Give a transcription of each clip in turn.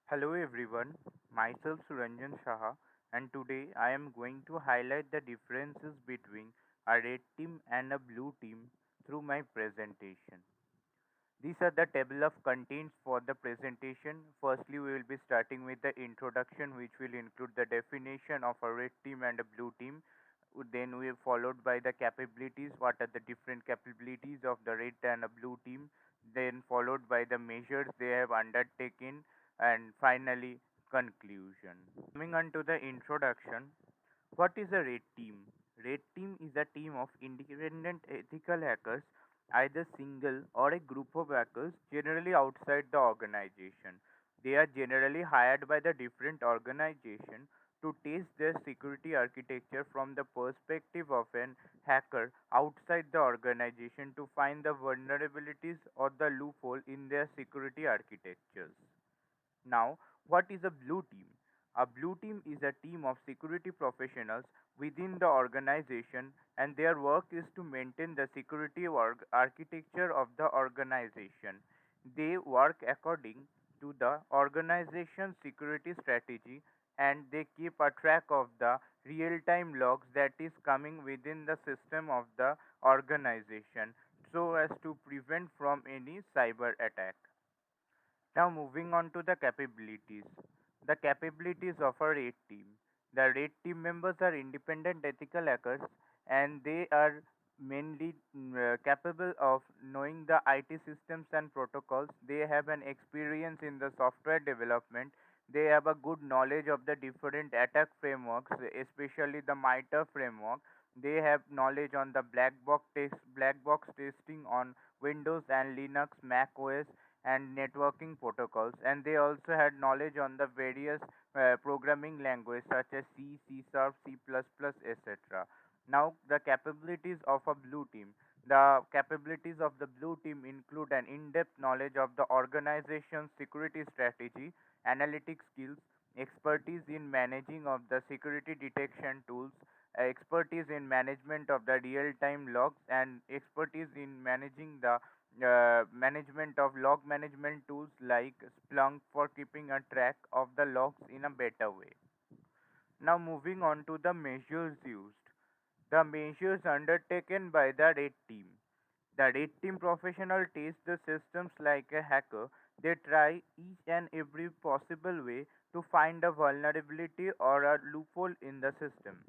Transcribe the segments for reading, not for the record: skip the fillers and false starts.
Hello everyone, myself Suranjan Shaha, and today I am going to highlight the differences between a red team and a blue team through my presentation. These are the table of contents for the presentation. Firstly, we will be starting with the introduction, which will include the definition of a red team and a blue team. Then we are followed by the capabilities, what are the different capabilities of the red and a blue team. Then followed by the measures they have undertaken, and finally conclusion. Coming on to the introduction, what is a red team? Red team is a team of independent ethical hackers, either single or a group of hackers, generally outside the organization. They are generally hired by the different organization to test their security architecture from the perspective of an hacker outside the organization to find the vulnerabilities or the loophole in their security architectures. Now, what is a blue team? A blue team is a team of security professionals within the organization, and their work is to maintain the security architecture of the organization. They work according to the organization's security strategy, and they keep a track of the real time logs that is coming within the system of the organization so as to prevent from any cyber attack. Now moving on to the capabilities. The capabilities of a red team. The red team members are independent ethical hackers, and they are mainly capable of knowing the IT systems and protocols. They have an experience in the software development. They have a good knowledge of the different attack frameworks, especially the MITRE framework. They have knowledge on the black box testing on Windows and Linux, Mac OS, and networking protocols, and they also had knowledge on the various programming languages such as C, C Sharp, C++, etc. Now, the capabilities of a blue team. The capabilities of the blue team include an in-depth knowledge of the organization's security strategy, analytic skills, expertise in managing of the security detection tools, expertise in management of the real-time logs, and expertise in managing the management of log management tools like Splunk for keeping a track of the logs in a better way. Now moving on to the measures used. The measures undertaken by the red team. The red team professional test the systems like a hacker. They try each and every possible way to find a vulnerability or a loophole in the system.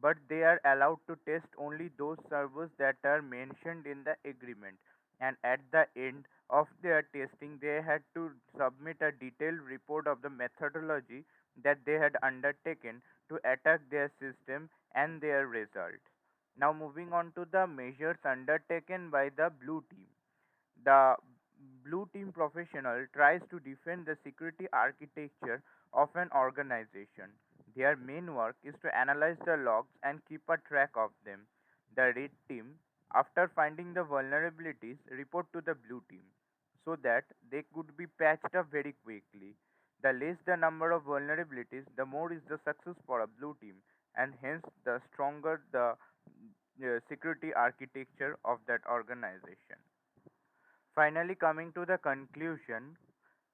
But they are allowed to test only those servers that are mentioned in the agreement. And at the end of their testing, they had to submit a detailed report of the methodology that they had undertaken to attack their system and their result. Now moving on to the measures undertaken by the blue team. The blue team professional tries to defend the security architecture of an organization. Their main work is to analyze the logs and keep a track of them. The red team, after finding the vulnerabilities, report to the blue team so that they could be patched up very quickly. The less the number of vulnerabilities, the more is the success for a blue team, and hence the stronger the security architecture of that organization. Finally, coming to the conclusion,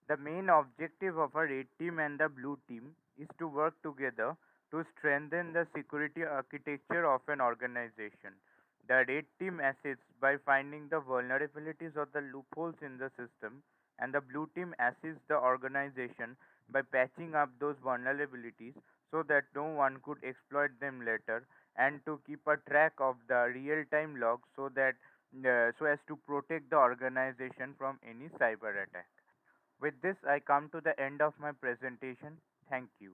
the main objective of a red team and the blue team is to work together to strengthen the security architecture of an organization. The red team assists by finding the vulnerabilities or the loopholes in the system, and the blue team assists the organization by patching up those vulnerabilities so that no one could exploit them later, and to keep a track of the real time logs so as to protect the organization from any cyber attack. With this, I come to the end of my presentation. Thank you.